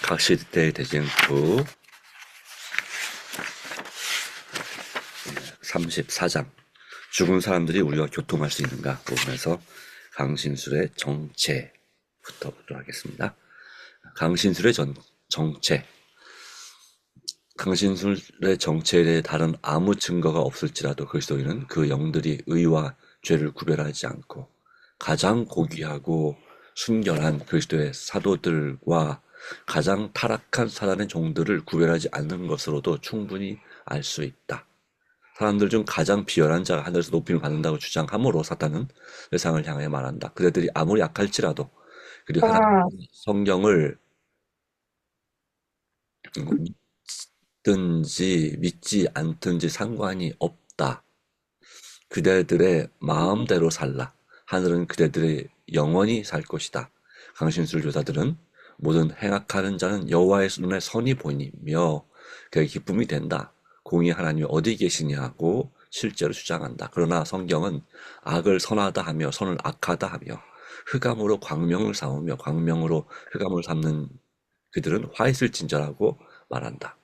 각시대 대쟁투 34장 죽은 사람들이 우리와 교통할 수 있는가 보면서 강신술의 정체부터 보도록 하겠습니다. 강신술의 정체. 강신술의 정체에 대해 다른 아무 증거가 없을지라도 그리스도인은 그 영들이 의와 죄를 구별하지 않고 가장 고귀하고 순결한 그리스도의 사도들과 가장 타락한 사단의 종들을 구별하지 않는 것으로도 충분히 알 수 있다. 사람들 중 가장 비열한 자가 하늘에서 높임을 받는다고 주장하므로 사탄은 세상을 향해 말한다. 그들이 아무리 약할지라도 그리고 하나님의 성경을 믿든지 믿지 않든지 상관이 없다. 그대들의 마음대로 살라. 하늘은 그대들의 영원히 살 것이다. 강신술 교사들은 모든 행악하는 자는 여호와의 눈에 선이 보이며 그의 기쁨이 된다. 공의 하나님이 어디 계시냐고 실제로 주장한다. 그러나 성경은 악을 선하다 하며 선을 악하다 하며 흑암으로 광명을 삼으며 광명으로 흑암을 삼는 그들은 화잇을 진절하고 말한다.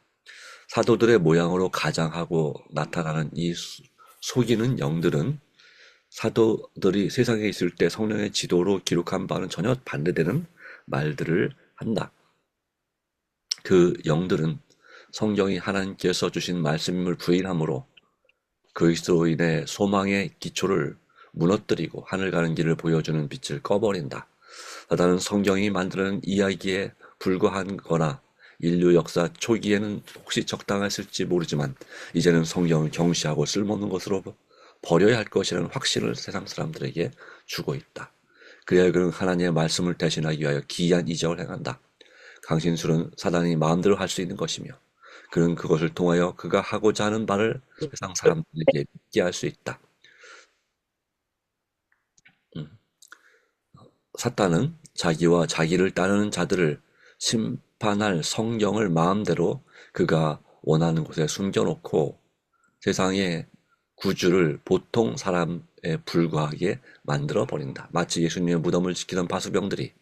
사도들의 모양으로 가장하고 나타나는 이 속이는 영들은 사도들이 세상에 있을 때 성령의 지도로 기록한 바는 전혀 반대되는 말들을 한다. 그 영들은 성경이 하나님께서 주신 말씀을 부인함으로 그리스도인의 소망의 기초를 무너뜨리고 하늘 가는 길을 보여주는 빛을 꺼버린다. 사단은 성경이 만드는 이야기에 불과한 거나 인류 역사 초기에는 혹시 적당했을지 모르지만 이제는 성경을 경시하고 쓸모없는 것으로 버려야 할 것이라는 확신을 세상 사람들에게 주고 있다. 그래야 그는 하나님의 말씀을 대신하기 위하여 기이한 이적을 행한다. 강신술은 사단이 마음대로 할 수 있는 것이며 그는 그것을 통하여 그가 하고자 하는 바를 세상 사람들에게 믿게 할 수 있다. 사탄은 자기와 자기를 따르는 자들을 심판할 성경을 마음대로 그가 원하는 곳에 숨겨놓고 세상의 구주를 보통 사람에 불과하게 만들어버린다. 마치 예수님의 무덤을 지키던 바수병들이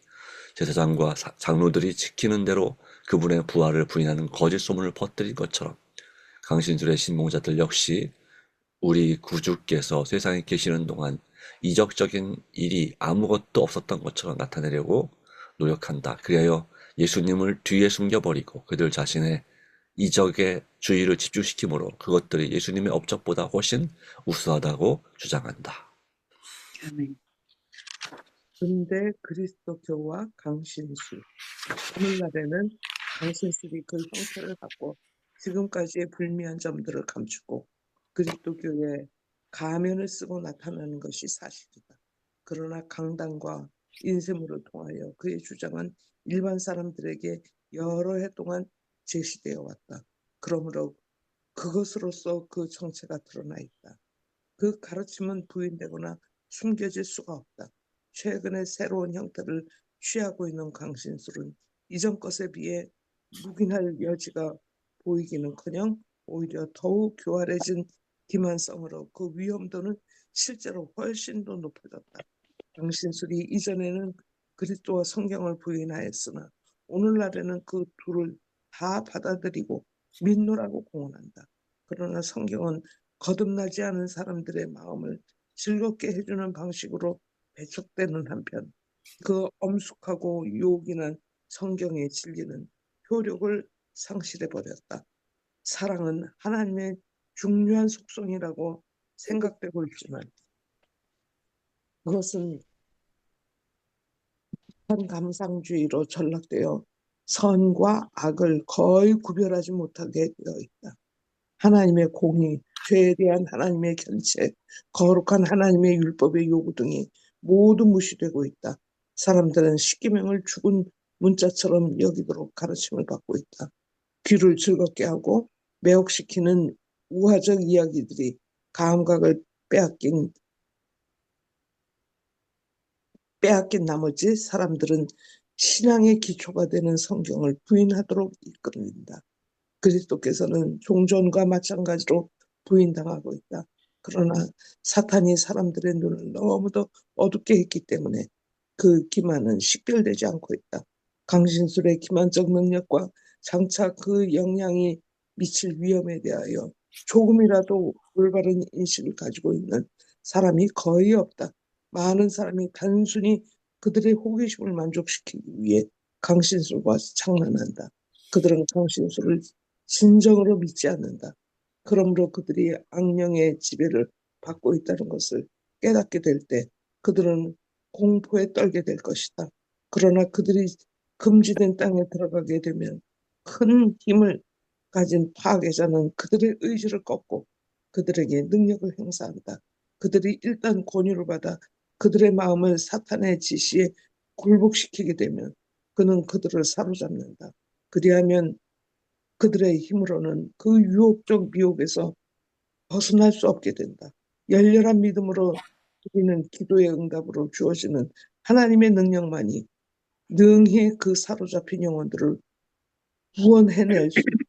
제사장과 장로들이 지키는 대로 그분의 부활을 부인하는 거짓 소문을 퍼뜨린 것처럼 강신술의 신봉자들 역시 우리 구주께서 세상에 계시는 동안 이적적인 일이 아무것도 없었던 것처럼 나타내려고 노력한다. 그리하여 예수님을 뒤에 숨겨버리고 그들 자신의 이적의 주의를 집중시키므로 그것들이 예수님의 업적보다 훨씬 우수하다고 주장한다. 아멘. 근대 그리스도교와 강신술. 오늘날에는 강신술이 그 형태를 갖고 지금까지의 불미한 점들을 감추고 그리스도교의 가면을 쓰고 나타나는 것이 사실이다. 그러나 강단과 인쇄물을 통하여 그의 주장은 일반 사람들에게 여러 해 동안 제시되어 왔다. 그러므로 그것으로서 그 정체가 드러나 있다. 그 가르침은 부인되거나 숨겨질 수가 없다. 최근에 새로운 형태를 취하고 있는 강신술은 이전 것에 비해 묵인할 여지가 보이기는커녕 오히려 더욱 교활해진 기만성으로 그 위험도는 실제로 훨씬 더 높아졌다. 강신술이 이전에는 그리스도와 성경을 부인하였으나 오늘날에는 그 둘을 다 받아들이고 믿노라고 공언한다. 그러나 성경은 거듭나지 않은 사람들의 마음을 즐겁게 해주는 방식으로 배척되는 한편 그 엄숙하고 유혹이는 성경의 진리는 효력을 상실해버렸다. 사랑은 하나님의 중요한 속성이라고 생각되고 있지만 그것은 감상주의로 전락되어 선과 악을 거의 구별하지 못하게 되어 있다. 하나님의 공의, 죄에 대한 하나님의 견책, 거룩한 하나님의 율법의 요구 등이 모두 무시되고 있다. 사람들은 십계명을 죽은 문자처럼 여기도록 가르침을 받고 있다. 귀를 즐겁게 하고 매혹시키는 우화적 이야기들이 감각을 빼앗긴 나머지 사람들은 신앙의 기초가 되는 성경을 부인하도록 이끌린다. 그리스도께서는 종전과 마찬가지로 부인당하고 있다. 그러나 사탄이 사람들의 눈을 너무도 어둡게 했기 때문에 그 기만은 식별되지 않고 있다. 강신술의 기만적 능력과 장차 그 영향이 미칠 위험에 대하여 조금이라도 올바른 인식을 가지고 있는 사람이 거의 없다. 많은 사람이 단순히 그들의 호기심을 만족시키기 위해 강신술과 장난한다. 그들은 강신술을 진정으로 믿지 않는다. 그러므로 그들이 악령의 지배를 받고 있다는 것을 깨닫게 될 때 그들은 공포에 떨게 될 것이다. 그러나 그들이 금지된 땅에 들어가게 되면 큰 힘을 가진 파괴자는 그들의 의지를 꺾고 그들에게 능력을 행사한다. 그들이 일단 권유를 받아 그들의 마음을 사탄의 지시에 굴복시키게 되면 그는 그들을 사로잡는다. 그리하면 그들의 힘으로는 그 유혹적 미혹에서 벗어날 수 없게 된다. 열렬한 믿음으로 드리는 기도의 응답으로 주어지는 하나님의 능력만이 능히 그 사로잡힌 영혼들을 구원해낼 수 있다.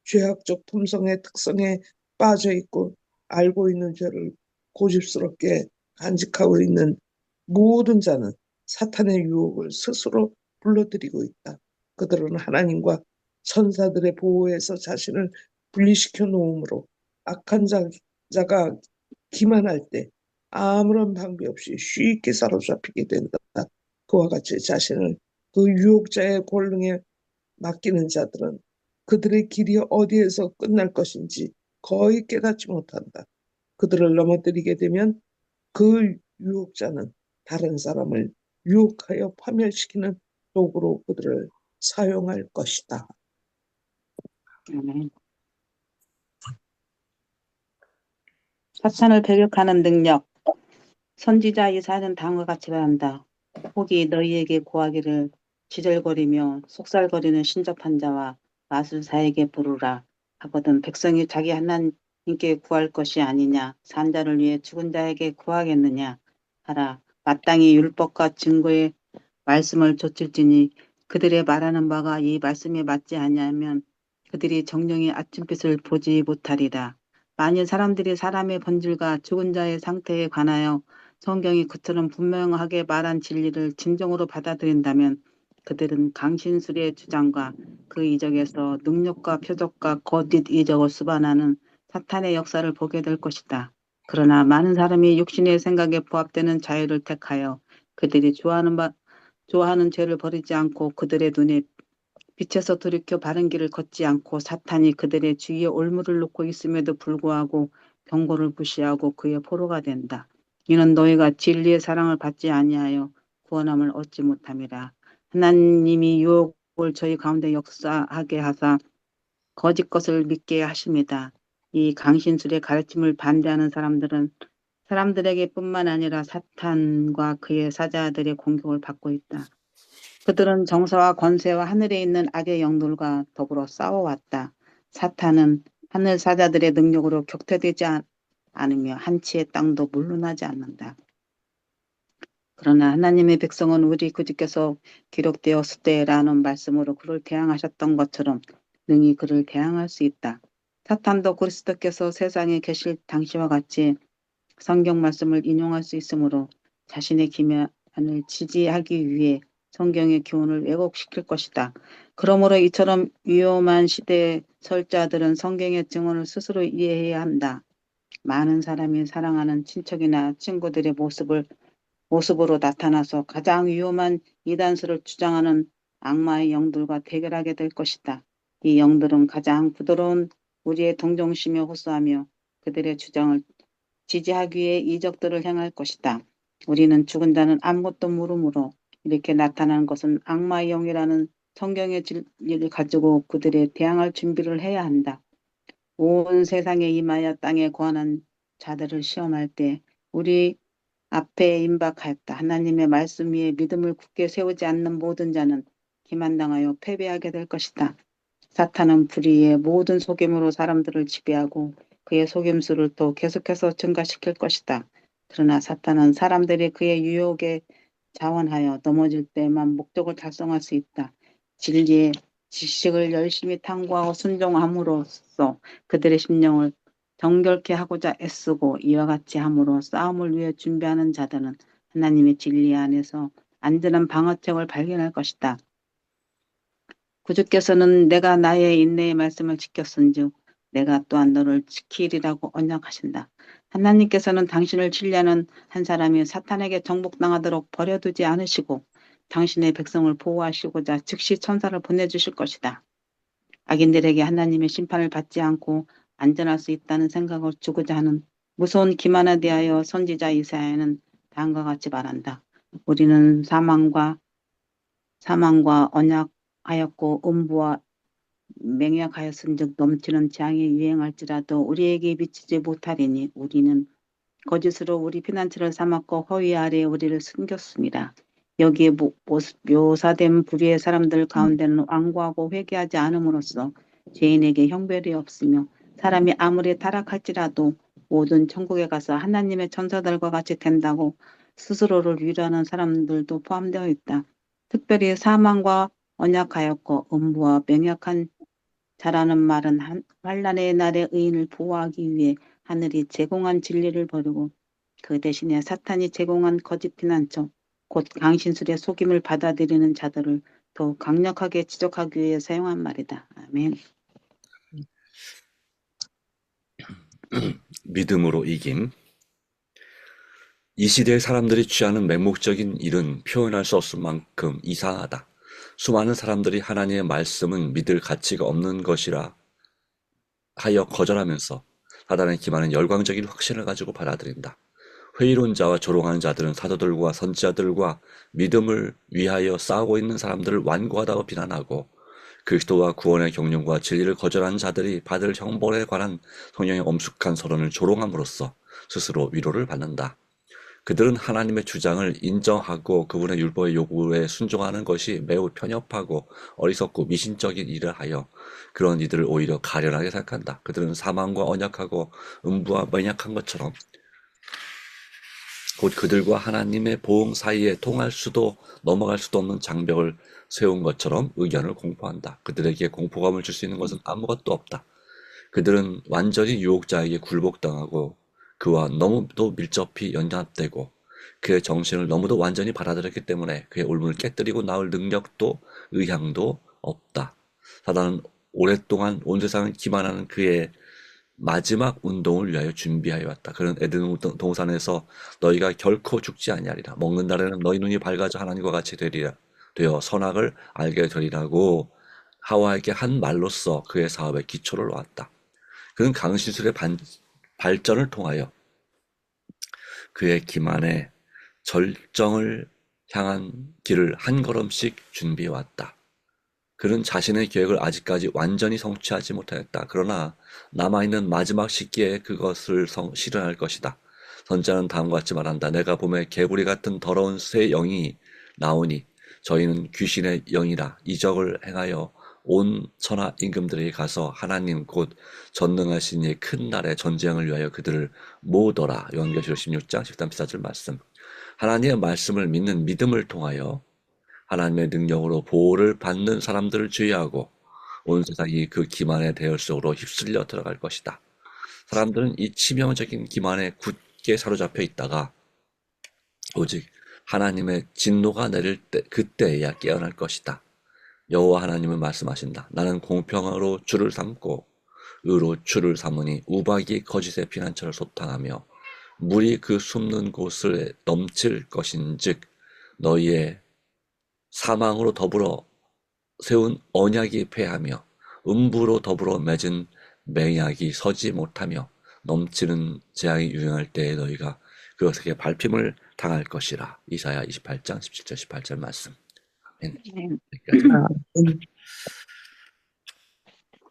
죄악적 품성의 특성에 빠져 있고 알고 있는 죄를 고집스럽게 간직하고 있는 모든 자는 사탄의 유혹을 스스로 불러들이고 있다. 그들은 하나님과 천사들의 보호에서 자신을 분리시켜 놓음으로 악한 자가 기만할 때 아무런 방비 없이 쉽게 사로잡히게 된다. 그와 같이 자신을 그 유혹자의 권능에 맡기는 자들은 그들의 길이 어디에서 끝날 것인지 거의 깨닫지 못한다. 그들을 넘어뜨리게 되면 그 유혹자는 다른 사람을 유혹하여 파멸시키는 도구로 그들을 사용할 것이다. 아멘. 사탄을 배격하는 능력. 선지자 이사야는 다음과 같이 말한다. 혹이 너희에게 고하기를 지절거리며 속살거리는 신접한 자와 마술사에게 부르라 하거든 백성이 자기 하나님께 구할 것이 아니냐 산 자를 위해 죽은 자에게 구하겠느냐 하라. 마땅히 율법과 증거의 말씀을 좇을지니 그들의 말하는 바가 이 말씀에 맞지 아니하면 그들이 정령의 아침빛을 보지 못하리라. 만일 사람들이 사람의 본질과 죽은 자의 상태에 관하여 성경이 그처럼 분명하게 말한 진리를 진정으로 받아들인다면 그들은 강신술의 주장과 그 이적에서 능력과 표적과 거짓 이적을 수반하는 사탄의 역사를 보게 될 것이다. 그러나 많은 사람이 육신의 생각에 부합되는 자유를 택하여 그들이 좋아하는 죄를 버리지 않고 그들의 눈에 빛에서 돌이켜 바른 길을 걷지 않고 사탄이 그들의 주위에 올무를 놓고 있음에도 불구하고 경고를 무시하고 그의 포로가 된다. 이는 너희가 진리의 사랑을 받지 아니하여 구원함을 얻지 못함이라. 하나님이 유혹을 저희 가운데 역사하게 하사 거짓 것을 믿게 하십니다. 이 강신술의 가르침을 반대하는 사람들은 사람들에게 뿐만 아니라 사탄과 그의 사자들의 공격을 받고 있다. 그들은 정사와 권세와 하늘에 있는 악의 영들과 더불어 싸워왔다. 사탄은 하늘 사자들의 능력으로 격퇴되지 않으며 한치의 땅도 물러나지 않는다. 그러나 하나님의 백성은 우리 구주께서 기록되었을 때라는 말씀으로 그를 대항하셨던 것처럼 능히 그를 대항할 수 있다. 사탄도 그리스도께서 세상에 계실 당시와 같이 성경 말씀을 인용할 수 있으므로 자신의 기만을 지지하기 위해 성경의 교훈을 왜곡시킬 것이다. 그러므로 이처럼 위험한 시대에 설 자들은 성경의 증언을 스스로 이해해야 한다. 많은 사람이 사랑하는 친척이나 친구들의 모습으로 나타나서 가장 위험한 이단수를 주장하는 악마의 영들과 대결하게 될 것이다. 이 영들은 가장 부드러운 우리의 동정심에 호소하며 그들의 주장을 지지하기 위해 이적들을 행할 것이다. 우리는 죽은 자는 아무것도 모르므로 이렇게 나타나는 것은 악마의 영이라는 성경의 진리를 가지고 그들에 대항할 준비를 해야 한다. 온 세상에 임하여 땅에 거하는 자들을 시험할 때 우리 앞에 임박하였다. 하나님의 말씀 위에 믿음을 굳게 세우지 않는 모든 자는 기만당하여 패배하게 될 것이다. 사탄은 불의의 모든 속임으로 사람들을 지배하고 그의 속임수를 또 계속해서 증가시킬 것이다. 그러나 사탄은 사람들이 그의 유혹에 자원하여 넘어질 때만 목적을 달성할 수 있다. 진리의 지식을 열심히 탐구하고 순종함으로써 그들의 심령을 정결케 하고자 애쓰고 이와 같이 함으로 싸움을 위해 준비하는 자들은 하나님의 진리 안에서 안전한 방어책을 발견할 것이다. 구주께서는 내가 나의 인내의 말씀을 지켰은즉 내가 또한 너를 지키리라고 언약하신다. 하나님께서는 당신을 진리하는 한 사람이 사탄에게 정복당하도록 버려두지 않으시고 당신의 백성을 보호하시고자 즉시 천사를 보내주실 것이다. 악인들에게 하나님의 심판을 받지 않고 안전할 수 있다는 생각을 주고자 하는 무서운 기만에 대하여 선지자 이사야는 다음과 같이 말한다. 우리는 사망과 언약하였고 음부와 맹약하였은즉 넘치는 재앙이 유행할지라도 우리에게 미치지 못하리니 우리는 거짓으로 우리 피난처를 삼았고 허위 아래에 우리를 숨겼습니다. 여기에 묘사된 불의의 사람들 가운데는 완고하고 회개하지 않음으로써 죄인에게 형벌이 없으며 사람이 아무리 타락할지라도 모든 천국에 가서 하나님의 천사들과 같이 된다고 스스로를 위로하는 사람들도 포함되어 있다. 특별히 사망과 언약하였고 음부와 맹약한 자라는 말은 환난의 날에 의인을 보호하기 위해 하늘이 제공한 진리를 버리고 그 대신에 사탄이 제공한 거짓 피난처, 곧 강신술의 속임을 받아들이는 자들을 더욱 강력하게 지적하기 위해 사용한 말이다. 아멘. 믿음으로 이김. 이 시대의 사람들이 취하는 맹목적인 일은 표현할 수 없을 만큼 이상하다. 수많은 사람들이 하나님의 말씀은 믿을 가치가 없는 것이라 하여 거절하면서 사단의 기만은 열광적인 확신을 가지고 받아들인다. 회의론자와 조롱하는 자들은 사도들과 선지자들과 믿음을 위하여 싸우고 있는 사람들을 완고하다고 비난하고 그리스도와 구원의 경륜과 진리를 거절한 자들이 받을 형벌에 관한 성령의 엄숙한 서론을 조롱함으로써 스스로 위로를 받는다. 그들은 하나님의 주장을 인정하고 그분의 율법의 요구에 순종하는 것이 매우 편협하고 어리석고 미신적인 일을 하여 그런 이들을 오히려 가련하게 생각한다. 그들은 사망과 언약하고 음부와 맹약한 것처럼 곧 그들과 하나님의 보응 사이에 통할 수도 넘어갈 수도 없는 장벽을 세운 것처럼 의견을 공포한다. 그들에게 공포감을 줄 수 있는 것은 아무것도 없다. 그들은 완전히 유혹자에게 굴복당하고 그와 너무도 밀접히 연합되고 그의 정신을 너무도 완전히 받아들였기 때문에 그의 울분을 깨뜨리고 나올 능력도 의향도 없다. 사단은 오랫동안 온 세상을 기만하는 그의 마지막 운동을 위하여 준비하여 왔다. 그는 에덴 동산에서 너희가 결코 죽지 아니하리라. 먹는 날에는 너희 눈이 밝아져 하나님과 같이 되리라. 되어 선악을 알게 되리라고 하와에게 한 말로써 그의 사업의 기초를 놓았다. 그는 강신술의 발전을 통하여 그의 기만의 절정을 향한 길을 한 걸음씩 준비해왔다. 그는 자신의 계획을 아직까지 완전히 성취하지 못하였다. 그러나 남아있는 마지막 시기에 그것을 실현할 것이다. 선지자는 다음과 같이 말한다. 내가 봄에 개구리 같은 더러운 새 영이 나오니 저희는 귀신의 영이라 이적을 행하여 온 천하 임금들에게 가서 하나님 곧 전능하신 이의 큰 날의 전쟁을 위하여 그들을 모으더라. 요한계시록 16장 13, 14절 말씀. 하나님의 말씀을 믿는 믿음을 통하여 하나님의 능력으로 보호를 받는 사람들을 제외하고 온 세상이 그 기만의 대열 속으로 휩쓸려 들어갈 것이다. 사람들은 이 치명적인 기만에 굳게 사로잡혀 있다가 오직 하나님의 진노가 내릴 때 그때야 깨어날 것이다. 여호와 하나님은 말씀하신다. 나는 공평으로 주를 삼고 의로 주를 삼으니 우박이 거짓의 피난처를 소탕하며 물이 그 숨는 곳을 넘칠 것인즉 너희의 사망으로 더불어 세운 언약이 패하며 음부로 더불어 맺은 맹약이 서지 못하며 넘치는 재앙이 유행할 때에 너희가 그것에게 밟힘을 당할 것이라. 이사야 28장 17절 18절 말씀. 아멘.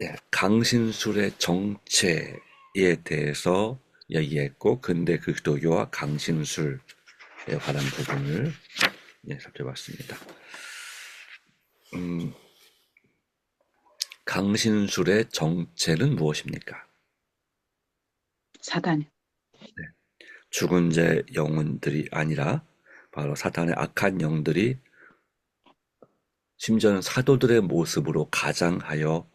네, 강신술의 정체에 대해서 얘기했고 근대 그리스도교와 강신술에 관한 부분을 살펴봤습니다. 강신술의 정체는 무엇입니까? 사단. 죽은 자 영혼들이 아니라 바로 사탄의 악한 영들이 심지어는 사도들의 모습으로 가장하여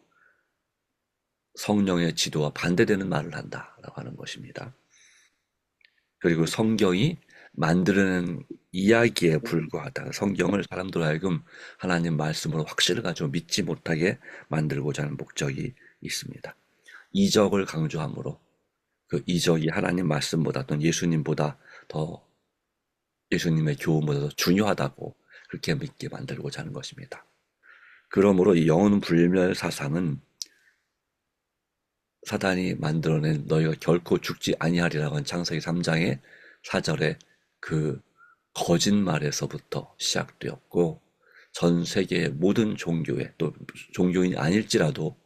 성령의 지도와 반대되는 말을 한다라고 하는 것입니다. 그리고 성경이 만드는 이야기에 불과하다. 성경을 사람들 하여금 하나님 말씀으로 확신을 가지고 믿지 못하게 만들고자 하는 목적이 있습니다. 이적을 강조함으로 그 이적이 하나님 말씀보다 또는 예수님보다 더 예수님의 교훈보다 더 중요하다고 그렇게 믿게 만들고자 하는 것입니다. 그러므로 이 영혼 불멸 사상은 사단이 만들어낸 너희가 결코 죽지 아니하리라고 한 창세기 3장의 4절에 그 거짓말에서부터 시작되었고 전 세계의 모든 종교에 또 종교인이 아닐지라도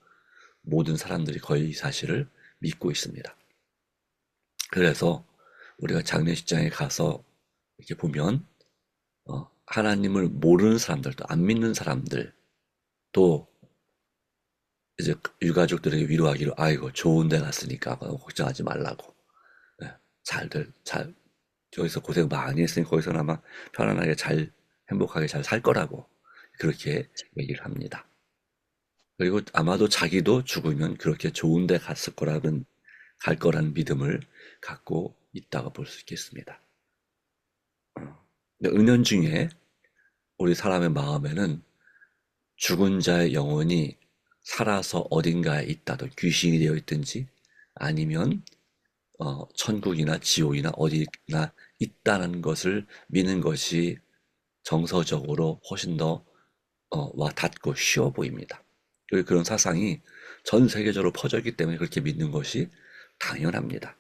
모든 사람들이 거의 이 사실을 믿고 있습니다. 그래서 우리가 장례식장에 가서 이렇게 보면 하나님을 모르는 사람들도 안 믿는 사람들 또 이제 유가족들에게 위로하기로 아이고 좋은 데 갔으니까 걱정하지 말라고 잘 여기서 고생 많이 했으니 거기서는 아마 편안하게 잘 행복하게 잘 살 거라고 그렇게 얘기를 합니다. 그리고 아마도 자기도 죽으면 그렇게 좋은 데 갈 거라는 믿음을 갖고 있다고 볼 수 있겠습니다. 은연중에 우리 사람의 마음에는 죽은 자의 영혼이 살아서 어딘가에 있다, 또 귀신이 되어 있든지 아니면 천국이나 지옥이나 어디나 있다는 것을 믿는 것이 정서적으로 훨씬 더 와 닿고 쉬워 보입니다. 그리고 그런 사상이 전 세계적으로 퍼져 있기 때문에 그렇게 믿는 것이 당연합니다.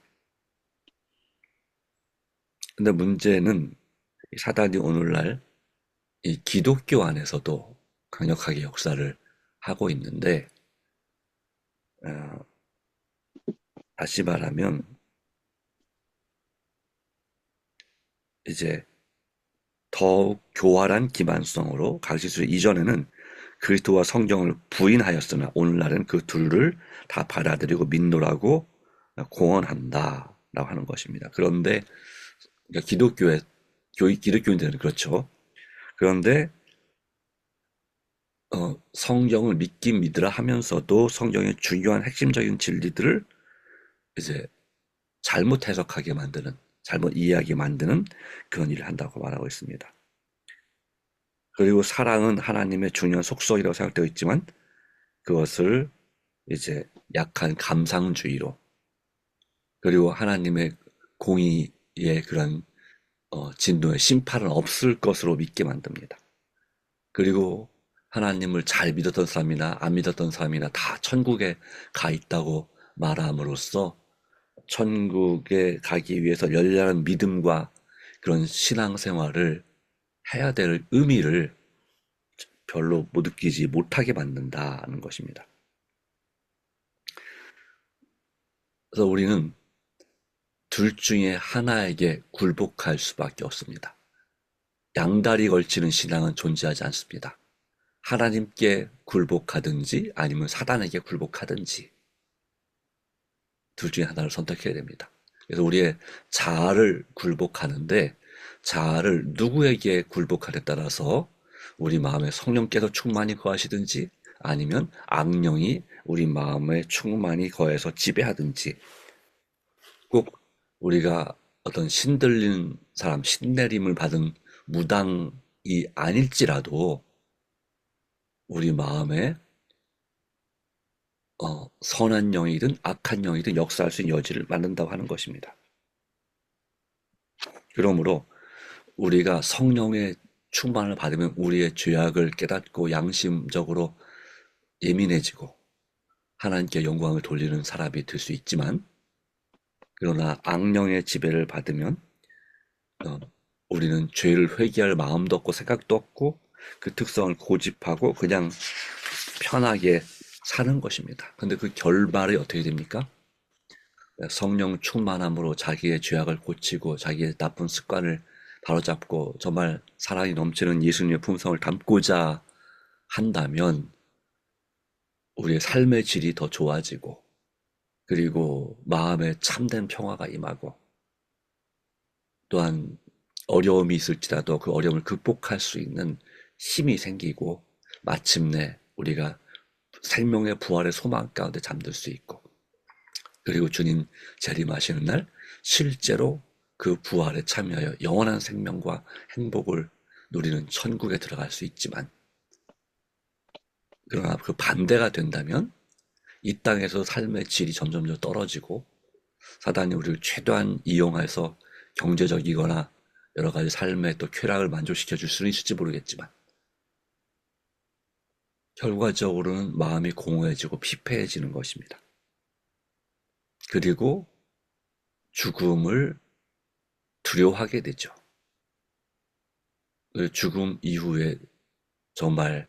근데 문제는 사단이 오늘날 이 기독교 안에서도 강력하게 역사를 하고 있는데 다시 말하면 이제 더욱 교활한 기만성으로 가르치수 이전에는 그리스도와 성경을 부인하였으나 오늘날은 그 둘을 다 받아들이고 믿노라고 공언한다라고 하는 것입니다. 그런데 그러니까 기독교인들은 그렇죠. 그런데 성경을 믿긴 믿으라 하면서도 성경의 중요한 핵심적인 진리들을 이제 잘못 해석하게 만드는, 잘못 이해하게 만드는 그런 일을 한다고 말하고 있습니다. 그리고 사랑은 하나님의 중요한 속성이라고 생각되어 있지만 그것을 이제 약한 감상주의로 그리고 하나님의 공의의 그런 진노의 심판은 없을 것으로 믿게 만듭니다. 그리고 하나님을 잘 믿었던 사람이나 안 믿었던 사람이나 다 천국에 가 있다고 말함으로써 천국에 가기 위해서 열렬한 믿음과 그런 신앙생활을 해야 될 의미를 별로 못 느끼지 못하게 만든다는 것입니다. 그래서 우리는 둘 중에 하나에게 굴복할 수밖에 없습니다. 양다리 걸치는 신앙은 존재하지 않습니다. 하나님께 굴복하든지 아니면 사단에게 굴복하든지 둘 중에 하나를 선택해야 됩니다. 그래서 우리의 자아를 굴복하는데 자아를 누구에게 굴복하냐에 따라서 우리 마음에 성령께서 충만히 거하시든지 아니면 악령이 우리 마음에 충만히 거해서 지배하든지 꼭 우리가 어떤 신들린 사람, 신내림을 받은 무당이 아닐지라도 우리 마음에 선한 영이든 악한 영이든 역사할 수 있는 여지를 만든다고 하는 것입니다. 그러므로 우리가 성령의 충만을 받으면 우리의 죄악을 깨닫고 양심적으로 예민해지고 하나님께 영광을 돌리는 사람이 될 수 있지만 그러나 악령의 지배를 받으면 우리는 죄를 회개할 마음도 없고 생각도 없고 그 특성을 고집하고 그냥 편하게 사는 것입니다. 근데 그 결말이 어떻게 됩니까? 성령 충만함으로 자기의 죄악을 고치고 자기의 나쁜 습관을 바로잡고 정말 사랑이 넘치는 예수님의 품성을 담고자 한다면 우리의 삶의 질이 더 좋아지고 그리고 마음에 참된 평화가 임하고 또한 어려움이 있을지라도 그 어려움을 극복할 수 있는 힘이 생기고 마침내 우리가 생명의 부활의 소망 가운데 잠들 수 있고 그리고 주님 재림하시는 날 실제로 그 부활에 참여하여 영원한 생명과 행복을 누리는 천국에 들어갈 수 있지만, 그러나 그 반대가 된다면 이 땅에서 삶의 질이 점점 더 떨어지고 사단이 우리를 최대한 이용해서 경제적이거나 여러 가지 삶의 또 쾌락을 만족시켜 줄 수는 있을지 모르겠지만, 결과적으로는 마음이 공허해지고 피폐해지는 것입니다. 그리고 죽음을 두려워하게 되죠. 그 죽음 이후에 정말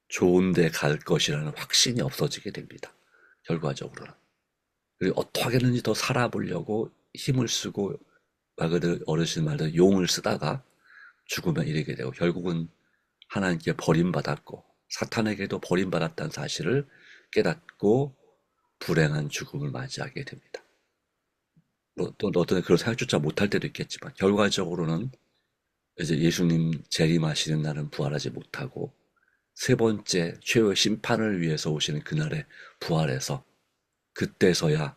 좋은 데 갈 것이라는 확신이 없어지게 됩니다. 결과적으로는. 그리고 어떻게든지 더 살아보려고 힘을 쓰고, 말 그대로 어르신 말대로 용을 쓰다가 죽음에 이르게 되고, 결국은 하나님께 버림받았고 사탄에게도 버림받았다는 사실을 깨닫고 불행한 죽음을 맞이하게 됩니다. 또 어떤 그런 생각조차 못할 때도 있겠지만, 결과적으로는 이제 예수님 재림하시는 날은 부활하지 못하고 세 번째 최후의 심판을 위해서 오시는 그날에 부활해서, 그때서야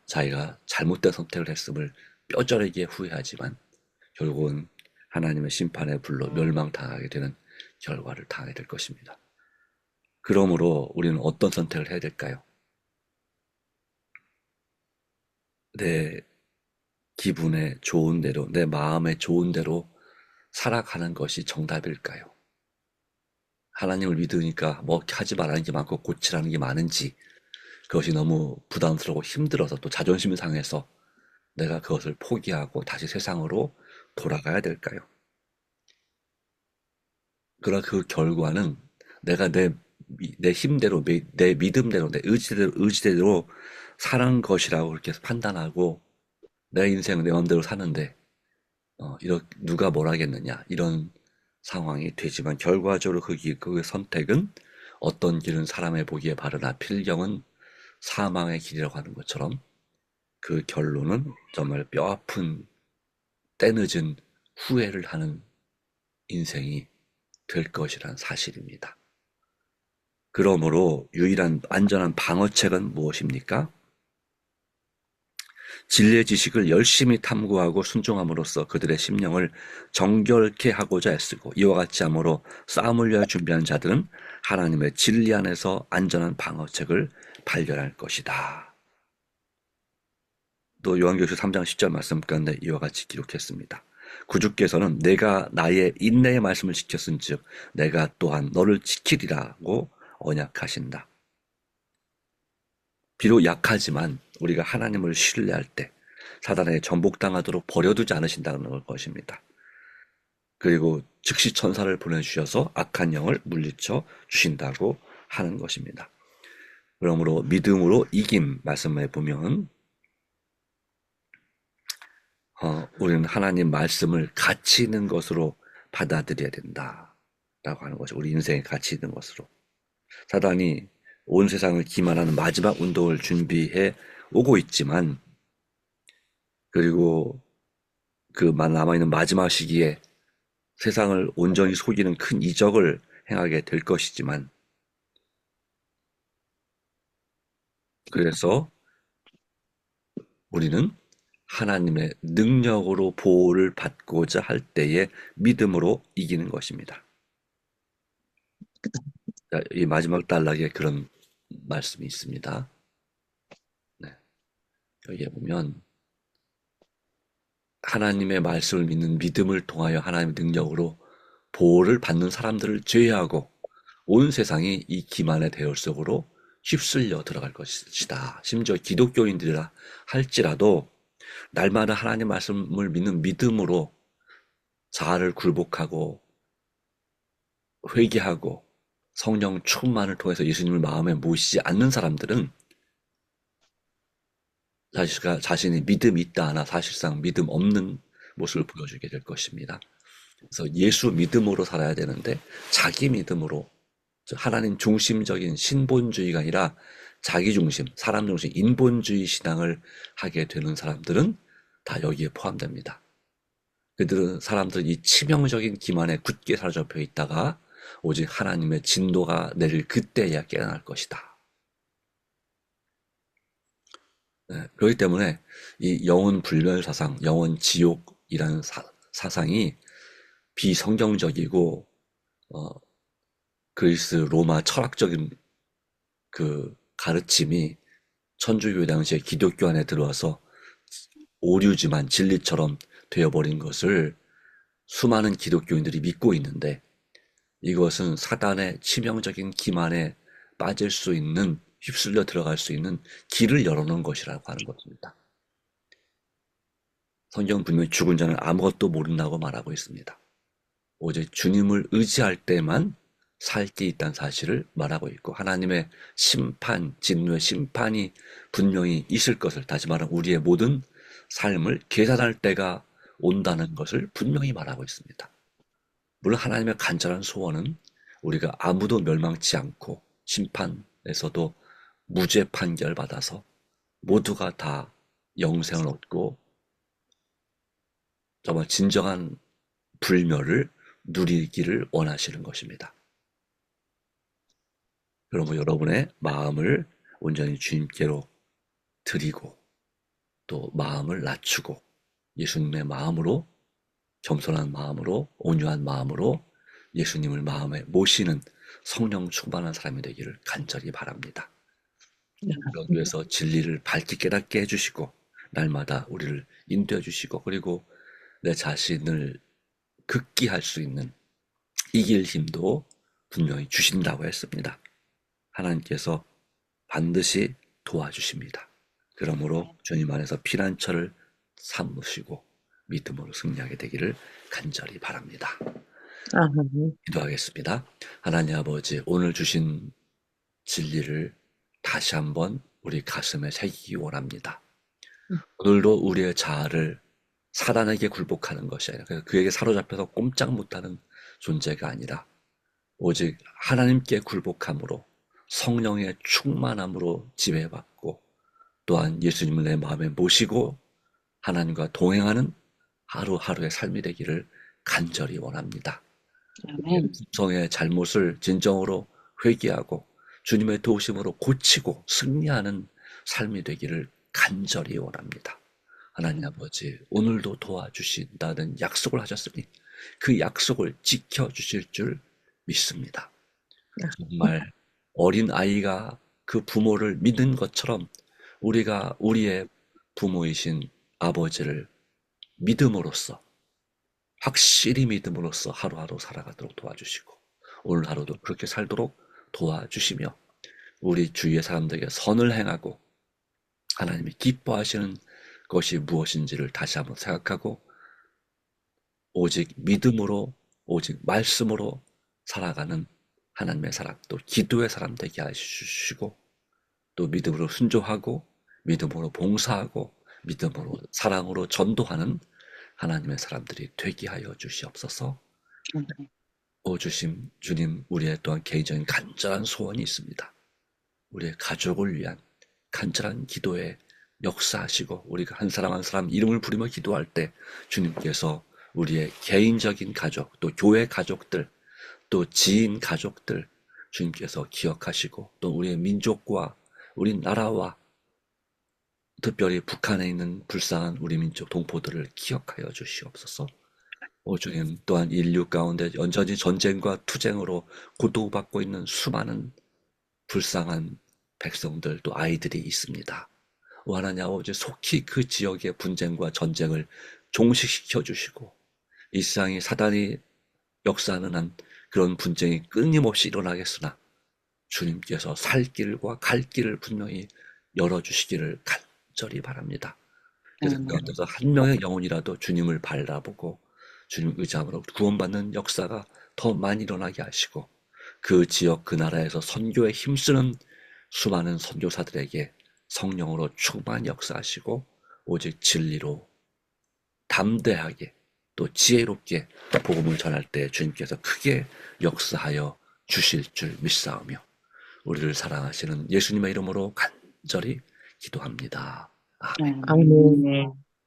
자기가 잘못된 선택을 했음을 뼈저리게 후회하지만 결국은 하나님의 심판의 불로 멸망당하게 되는 결과를 당하게 될 것입니다. 그러므로 우리는 어떤 선택을 해야 될까요? 내 기분에 좋은 대로, 내 마음에 좋은 대로 살아가는 것이 정답일까요? 하나님을 믿으니까 뭐 하지 말라는 게 많고 고치라는 게 많은지, 그것이 너무 부담스러워 힘들어서 또 자존심이 상해서 내가 그것을 포기하고 다시 세상으로 돌아가야 될까요? 그러나 그 결과는 내가 내 힘대로, 내 믿음대로, 내 의지대로 사는 것이라고 그렇게 판단하고 내 인생을 내 마음대로 사는데 누가 뭘 하겠느냐, 이런 상황이 되지만, 결과적으로 그 선택은 어떤 길은 사람의 보기에 바르나 필경은 사망의 길이라고 하는 것처럼 그 결론은 정말 뼈아픈 때늦은 후회를 하는 인생이 될 것이란 사실입니다. 그러므로 유일한 안전한 방어책은 무엇입니까? 진리의 지식을 열심히 탐구하고 순종함으로써 그들의 심령을 정결케 하고자 애쓰고, 이와 같이 함으로 싸움을 위하여 준비한 자들은 하나님의 진리 안에서 안전한 방어책을 발견할 것이다. 또 요한계시록 3장 10절 말씀 가운데 이와 같이 기록했습니다. 구주께서는 내가 나의 인내의 말씀을 지켰은즉 내가 또한 너를 지키리라고 언약하신다. 비록 약하지만 우리가 하나님을 신뢰할 때 사단에 전복당하도록 버려두지 않으신다는 것입니다. 그리고 즉시 천사를 보내주셔서 악한 영을 물리쳐 주신다고 하는 것입니다. 그러므로 믿음으로 이김 말씀에 보면 우리는 하나님 말씀을 가치 있는 것으로 받아들여야 된다라고 하는 것이 우리 인생에 가치 있는 것으로. 사단이 온 세상을 기만하는 마지막 운동을 준비해 오고 있지만, 그리고 그 남아있는 마지막 시기에 세상을 온전히 속이는 큰 이적을 행하게 될 것이지만, 그래서 우리는 하나님의 능력으로 보호를 받고자 할 때에 믿음으로 이기는 것입니다. 이 마지막 단락에 그런 말씀이 있습니다. 네. 여기에 보면 하나님의 말씀을 믿는 믿음을 통하여 하나님의 능력으로 보호를 받는 사람들을 제외하고 온 세상이 이 기만의 대열 속으로 휩쓸려 들어갈 것이다. 심지어 기독교인들이라 할지라도 날마다 하나님 말씀을 믿는 믿음으로 자아를 굴복하고 회개하고 성령 충만을 통해서 예수님을 마음에 모시지 않는 사람들은 자신이 믿음이 있다 하나 사실상 믿음 없는 모습을 보여주게 될 것입니다. 그래서 예수 믿음으로 살아야 되는데 자기 믿음으로, 하나님 중심적인 신본주의가 아니라 자기 중심, 사람 중심, 인본주의 신앙을 하게 되는 사람들은 다 여기에 포함됩니다. 사람들은 이 치명적인 기만에 굳게 사로잡혀 있다가 오직 하나님의 진노가 내릴 그때야 깨어날 것이다. 그렇기 때문에 이 영혼 불멸 사상, 영혼 지옥이라는 사상이 비성경적이고 그리스 로마 철학적인 그 가르침이 천주교 당시에 기독교 안에 들어와서 오류지만 진리처럼 되어버린 것을 수많은 기독교인들이 믿고 있는데, 이것은 사단의 치명적인 기만에 빠질 수 있는, 휩쓸려 들어갈 수 있는 길을 열어놓은 것이라고 하는 것입니다. 성경은 분명히 죽은 자는 아무것도 모른다고 말하고 있습니다. 오직 주님을 의지할 때만 살 게 있다는 사실을 말하고 있고, 하나님의 심판, 진노의 심판이 분명히 있을 것을, 다시 말하면 우리의 모든 삶을 계산할 때가 온다는 것을 분명히 말하고 있습니다. 물론 하나님의 간절한 소원은 우리가 아무도 멸망치 않고 심판에서도 무죄 판결 받아서 모두가 다 영생을 얻고 정말 진정한 불멸을 누리기를 원하시는 것입니다. 그러므로 여러분의 마음을 온전히 주님께로 드리고, 또 마음을 낮추고 예수님의 마음으로, 겸손한 마음으로, 온유한 마음으로 예수님을 마음에 모시는 성령 충만한 사람이 되기를 간절히 바랍니다. 그러기 위해서 진리를 밝게 깨닫게 해주시고, 날마다 우리를 인도해 주시고, 그리고 내 자신을 극기할 수 있는 이길 힘도 분명히 주신다고 했습니다. 하나님께서 반드시 도와주십니다. 그러므로 주님 안에서 피난처를 삼으시고 믿음으로 승리하게 되기를 간절히 바랍니다. 아멘. 기도하겠습니다. 하나님 아버지, 오늘 주신 진리를 다시 한번 우리 가슴에 새기기 원합니다. 오늘도 우리의 자아를 사단에게 굴복하는 것이 아니라, 그에게 사로잡혀서 꼼짝 못하는 존재가 아니라 오직 하나님께 굴복함으로, 성령의 충만함으로 지배받고, 또한 예수님을 내 마음에 모시고 하나님과 동행하는 하루하루의 삶이 되기를 간절히 원합니다. 아멘. 성의 잘못을 진정으로 회개하고 주님의 도우심으로 고치고 승리하는 삶이 되기를 간절히 원합니다. 하나님 아버지, 오늘도 도와주신다는 약속을 하셨으니 그 약속을 지켜주실 줄 믿습니다. 정말 어린 아이가 그 부모를 믿는 것처럼 우리가 우리의 부모이신 아버지를 믿음으로써, 확실히 믿음으로써 하루하루 살아가도록 도와주시고, 오늘 하루도 그렇게 살도록 도와주시며, 우리 주위의 사람들에게 선을 행하고 하나님이 기뻐하시는 것이 무엇인지를 다시 한번 생각하고, 오직 믿음으로, 오직 말씀으로 살아가는 하나님의 사람, 또 기도의 사람 되게 하시고, 또 믿음으로 순종하고 믿음으로 봉사하고 믿음으로 사랑으로 전도하는 하나님의 사람들이 되게 하여 주시옵소서. 오 주님, 우리의 또한 개인적인 간절한 소원이 있습니다. 우리의 가족을 위한 간절한 기도에 역사하시고, 우리가 한 사람 한 사람 이름을 부리며 기도할 때 주님께서 우리의 개인적인 가족, 또 교회 가족들, 또 지인 가족들 주님께서 기억하시고, 또 우리의 민족과 우리 나라와 특별히 북한에 있는 불쌍한 우리 민족 동포들을 기억하여 주시옵소서. 오 주님, 또한 인류 가운데 여전히 전쟁과 투쟁으로 고통받고 있는 수많은 불쌍한 백성들, 또 아이들이 있습니다. 오 하나님 아버지, 속히 그 지역의 분쟁과 전쟁을 종식시켜 주시고, 이 세상이 사단이 역사하는 한 그런 분쟁이 끊임없이 일어나겠으나 주님께서 살 길과 갈 길을 분명히 열어주시기를 간절히 바랍니다. 그래서 그 가운데서 한 명의 영혼이라도 주님을 바라보고 주님 의지함으로 구원받는 역사가 더 많이 일어나게 하시고, 그 지역 그 나라에서 선교에 힘쓰는 수많은 선교사들에게 성령으로 충만히 역사하시고, 오직 진리로 담대하게 또 지혜롭게 복음을 전할 때 주님께서 크게 역사하여 주실 줄 믿사오며, 우리를 사랑하시는 예수님의 이름으로 간절히 기도합니다. 아멘. 아멘.